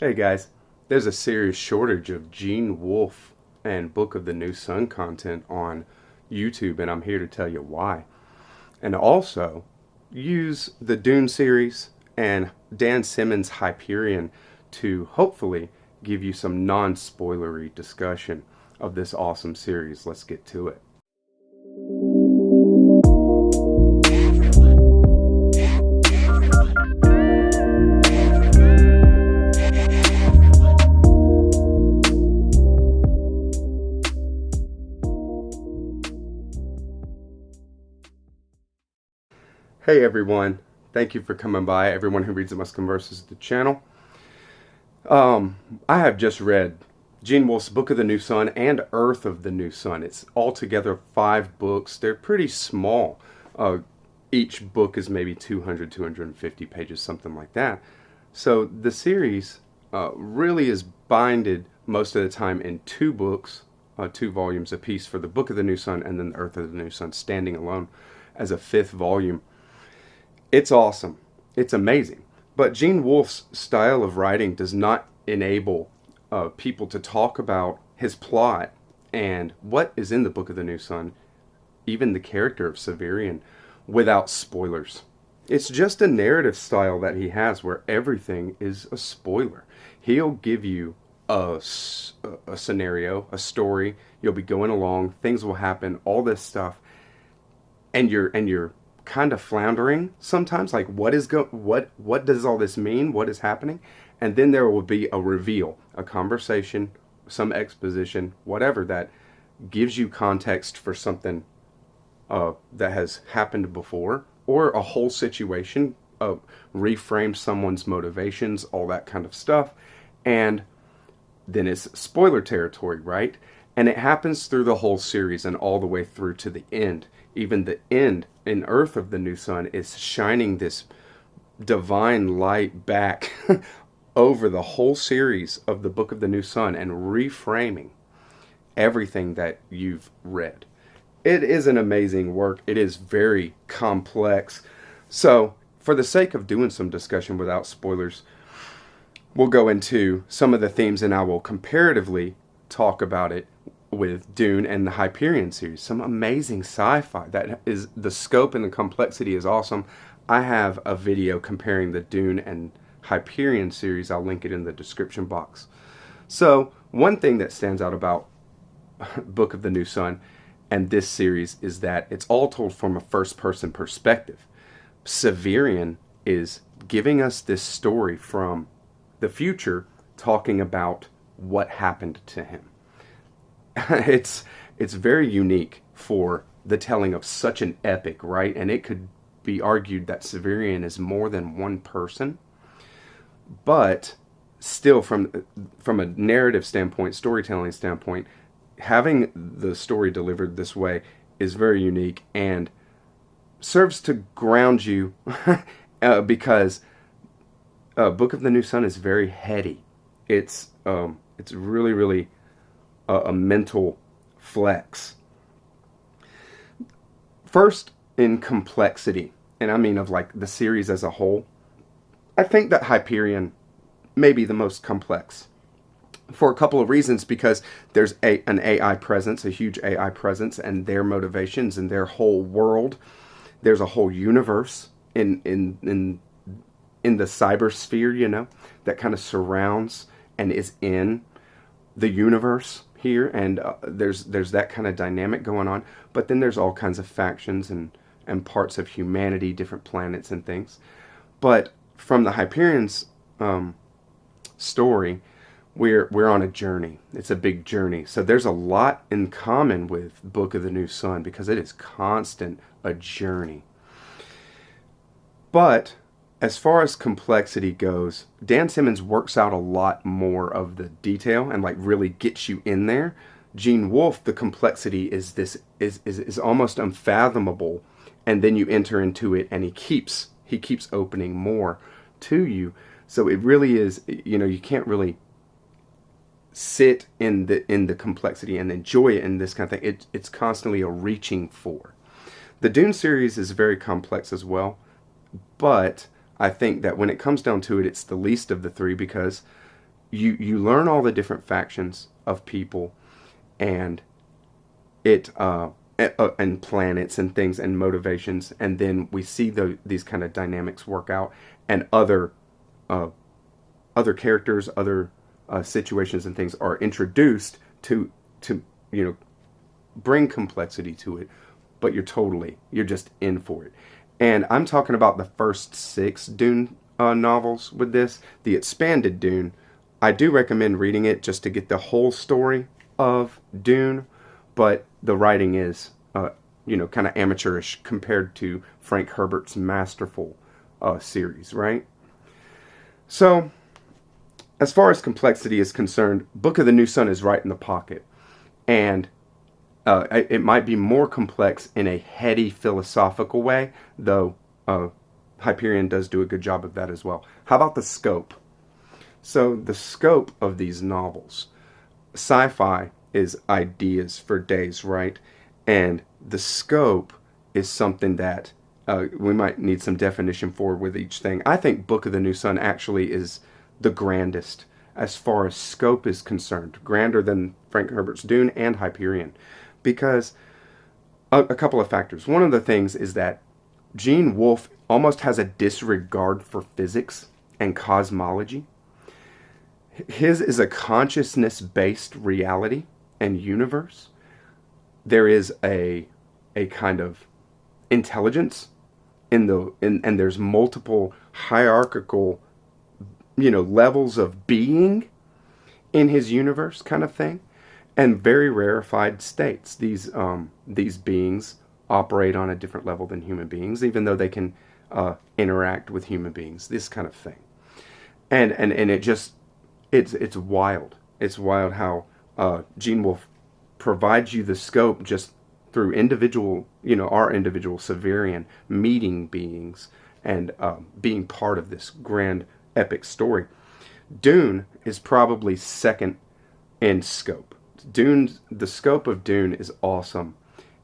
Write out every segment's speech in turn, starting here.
Hey guys, there's a serious shortage of Gene Wolfe and Book of the New Sun content on YouTube, and I'm here to tell you why. And also, use the Dune series and Dan Simmons' Hyperion to hopefully give you some non-spoilery discussion of this awesome series. Let's get to it. Hey everyone, thank you for coming by. Everyone who reads It Must Converse is the channel. I have just read Gene Wolfe's Book of the New Sun and Urth of the New Sun. It's altogether 5 books. They're pretty small. Each book is maybe 200, 250 pages, something like that. So the series really is binded most of the time in 2 books, 2 volumes apiece for the Book of the New Sun and then the Urth of the New Sun standing alone as a 5th volume. It's awesome. It's amazing. But Gene Wolfe's style of writing does not enable people to talk about his plot and what is in the Book of the New Sun, even the character of Hyperion, without spoilers. It's just a narrative style that he has where everything is a spoiler. He'll give you a scenario, a story. You'll be going along. Things will happen. All this stuff, and you're kind of floundering sometimes, like what does all this mean, what is happening? And then there will be a reveal, a conversation, some exposition, whatever, that gives you context for something that has happened before, or a whole situation, reframe someone's motivations, all that kind of stuff. And then it's spoiler territory, right? And it happens through the whole series and all the way through to the end. Even the end in Urth of the New Sun is shining this divine light back over the whole series of the Book of the New Sun and reframing everything that you've read. It is an amazing work. It is very complex. So, for the sake of doing some discussion without spoilers, we'll go into some of the themes and I will comparatively talk about it with Dune and the Hyperion series. Some amazing sci-fi. That is, the scope and the complexity is awesome. I have a video comparing the Dune and Hyperion series. I'll link it in the description box. So one thing that stands out about Book of the New Sun and this series is that it's all told from a first-person perspective. Hyperion is giving us this story from the future, talking about what happened to him. It's very unique for the telling of such an epic, right? And it could be argued that Hyperion is more than one person, but still, from a narrative standpoint, storytelling standpoint, having the story delivered this way is very unique and serves to ground you because Book of the New Sun is very heady. It's really a mental flex. First, in complexity, and I mean of like the series as a whole, I think that Hyperion may be the most complex for a couple of reasons, because there's an AI presence, a huge AI presence, and their motivations and their whole world. There's a whole universe in the cybersphere, you know, that kind of surrounds and is in the universe here, and there's that kind of dynamic going on. But then there's all kinds of factions and parts of humanity, different planets and things. But from the Hyperion's story, we're on a journey. It's a big journey. So there's a lot in common with Book of the New Sun because it is constant a journey. But as far as complexity goes, Dan Simmons works out a lot more of the detail and like really gets you in there. Gene Wolfe, the complexity is almost unfathomable, and then you enter into it and he keeps opening more to you. So it really is, you know, you can't really sit in the complexity and enjoy it in this kind of thing. It's constantly a reaching for. The Dune series is very complex as well, but I think that when it comes down to it, it's the least of the 3 because you learn all the different factions of people, and it and planets and things and motivations, and then we see these kind of dynamics work out, and other characters, other situations and things are introduced to bring complexity to it, but you're just in for it. And I'm talking about the first 6 Dune novels with this. The expanded Dune, I do recommend reading it just to get the whole story of Dune, but the writing is, kind of amateurish compared to Frank Herbert's masterful series, right? So, as far as complexity is concerned, Book of the New Sun is right in the pocket. And it might be more complex in a heady philosophical way, though Hyperion does do a good job of that as well. How about the scope? So the scope of these novels, sci-fi is ideas for days, right? And the scope is something that we might need some definition for with each thing. I think Book of the New Sun actually is the grandest as far as scope is concerned, grander than Frank Herbert's Dune and Hyperion, because a couple of factors. One of the things is that Gene Wolfe almost has a disregard for physics and cosmology. His is a consciousness-based reality and universe. There is a kind of intelligence and there's multiple hierarchical, levels of being in his universe, kind of thing, and very rarefied states. These beings operate on a different level than human beings, even though they can interact with human beings. This kind of thing, and it just it's wild. It's wild how Gene Wolfe provides you the scope just through individual, our individual Severian meeting beings and being part of this grand epic story. Dune is probably second in scope. The scope of Dune is awesome,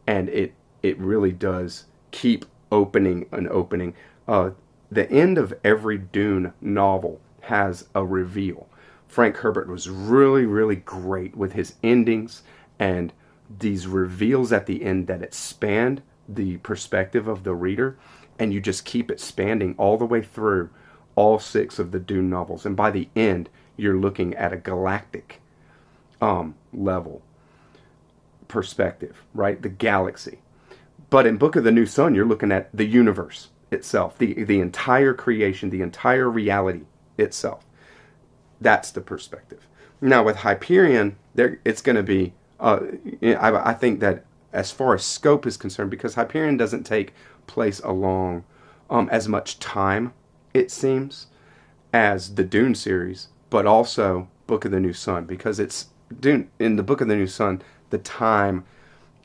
and it really does keep opening and opening. The end of every Dune novel has a reveal. Frank Herbert was really, really great with his endings and these reveals at the end that expand the perspective of the reader, and you just keep expanding all the way through all 6 of the Dune novels. And by the end, you're looking at a galactic level perspective, right? The galaxy. But in Book of the New Sun, you're looking at the universe itself, the entire creation, the entire reality itself. That's the perspective. Now with Hyperion, it's going to be, I think that as far as scope is concerned, because Hyperion doesn't take place along as much time, it seems, as the Dune series, but also Book of the New Sun, because it's Dune. In the Book of the New Sun, the time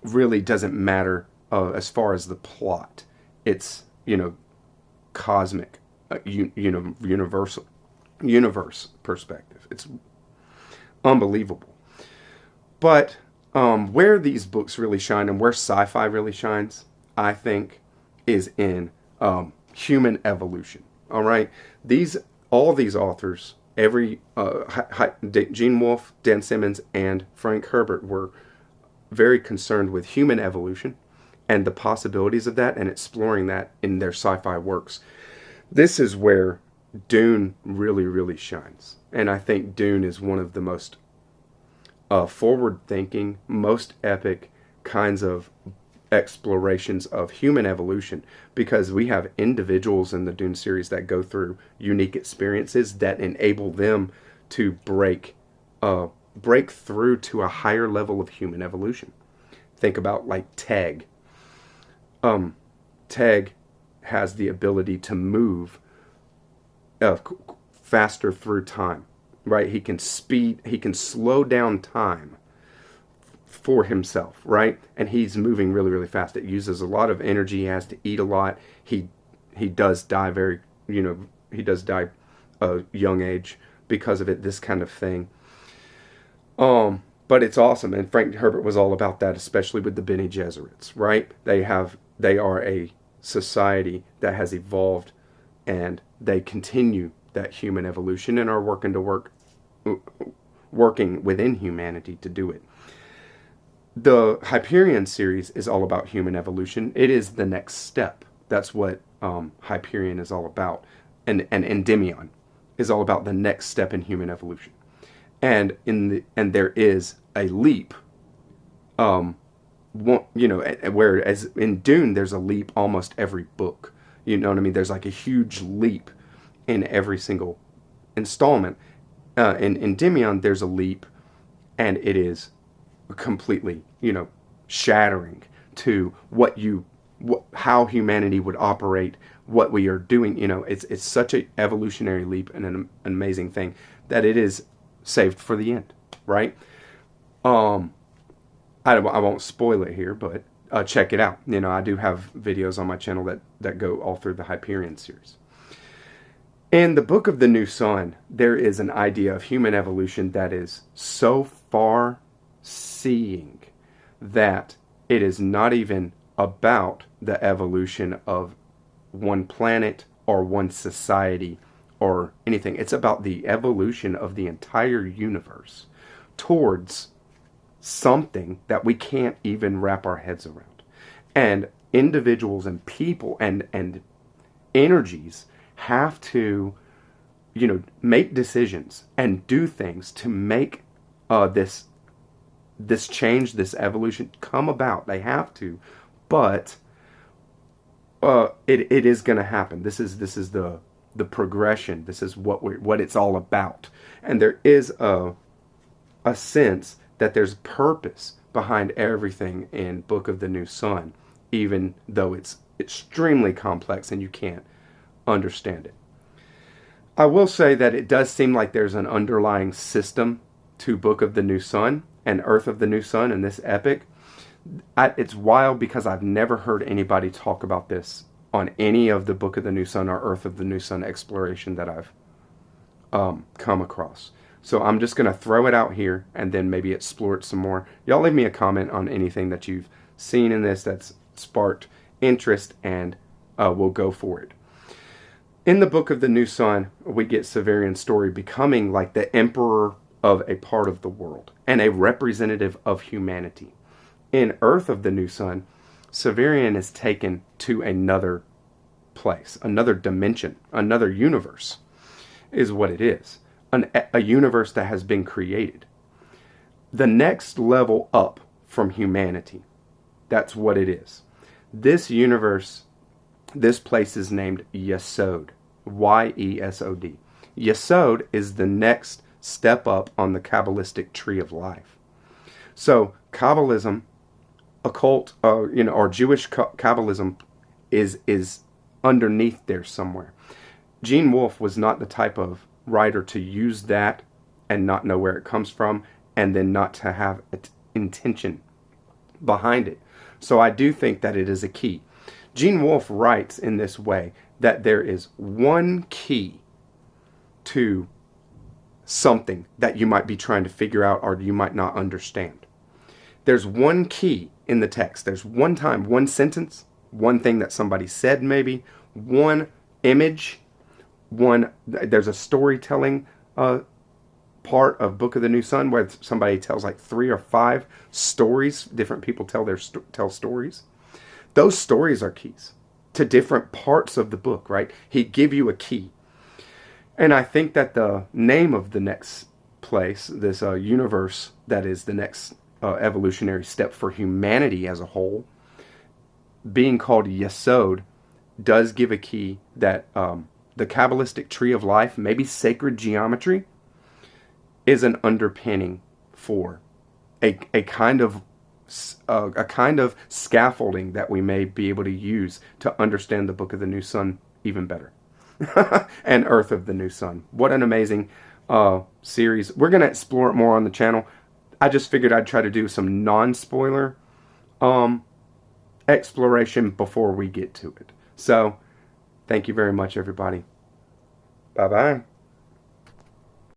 really doesn't matter as far as the plot. It's cosmic, universal universe perspective. It's unbelievable. But where these books really shine and where sci-fi really shines, I think, is in human evolution. All right, all these authors, Gene Wolfe, Dan Simmons, and Frank Herbert were very concerned with human evolution and the possibilities of that and exploring that in their sci-fi works. This is where Dune really, really shines. And I think Dune is one of the most forward-thinking, most epic kinds of explorations of human evolution, because we have individuals in the Dune series that go through unique experiences that enable them to break through to a higher level of human evolution. Think about like Teg. Teg has the ability to move faster through time, right? He can slow down time for himself, right? And he's moving really, really fast. It uses a lot of energy. He has to eat a lot. He does die he does die a young age because of it, this kind of thing. But it's awesome. And Frank Herbert was all about that, especially with the Bene Gesserits, right? They are a society that has evolved, and they continue that human evolution and are working to work working within humanity to do it. The Hyperion series is all about human evolution. It is the next step. That's what Hyperion is all about. And Endymion is all about the next step in human evolution. And there is a leap. Whereas in Dune, there's a leap almost every book. You know what I mean? There's like a huge leap in every single installment. In Endymion, there's a leap, and it is completely, shattering to how humanity would operate, what we are doing. It's such an evolutionary leap and an amazing thing that it is saved for the end, right? I won't spoil it here, but check it out. I do have videos on my channel that go all through the Hyperion series. In the Book of the New Sun, there is an idea of human evolution that is so far-seeing that it is not even about the evolution of one planet or one society or anything. It's about the evolution of the entire universe towards something that we can't even wrap our heads around. And individuals and people and energies have to, make decisions and do things to make this change, this evolution come about. They have to, but it is going to happen. This is the progression. This is what it's all about. And there is a sense that there's purpose behind everything in Book of the New Sun, even though it's extremely complex and you can't understand it. I will say that it does seem like there's an underlying system to Book of the New Sun and Urth of the New Sun in this epic. It's wild because I've never heard anybody talk about this on any of the Book of the New Sun or Urth of the New Sun exploration that I've come across. So I'm just going to throw it out here and then maybe explore it some more. Y'all leave me a comment on anything that you've seen in this that's sparked interest, and we'll go for it. In the Book of the New Sun, we get Severian's story becoming like the emperor of a part of the world and a representative of humanity. In Urth of the New Sun, Severian is taken to another place, another dimension, another universe is what it is. A universe that has been created. The next level up from humanity. That's what it is. This universe, this place is named Yesod. Y-E-S-O-D. Yesod is the next step up on the Kabbalistic tree of life. So Kabbalism, occult, or Jewish Kabbalism is underneath there somewhere. Gene Wolfe was not the type of writer to use that and not know where it comes from and then not to have intention behind it. So I do think that it is a key. Gene Wolfe writes in this way that there is one key to something that you might be trying to figure out or you might not understand. There's one key in the text. There's one time, one sentence, one thing that somebody said maybe, one image, there's a storytelling part of Book of the New Sun where somebody tells like 3 or 5 stories. Different people tell stories. Those stories are keys to different parts of the book, right? He'd give you a key. And I think that the name of the next place, this universe that is the next evolutionary step for humanity as a whole, being called Yesod, does give a key that the Kabbalistic tree of life, maybe sacred geometry, is an underpinning for a kind of scaffolding that we may be able to use to understand the Book of the New Sun even better. And Urth of the New Sun. What an amazing series. We're going to explore it more on the channel. I just figured I'd try to do some non-spoiler exploration before we get to it. So, thank you very much, everybody. Bye-bye.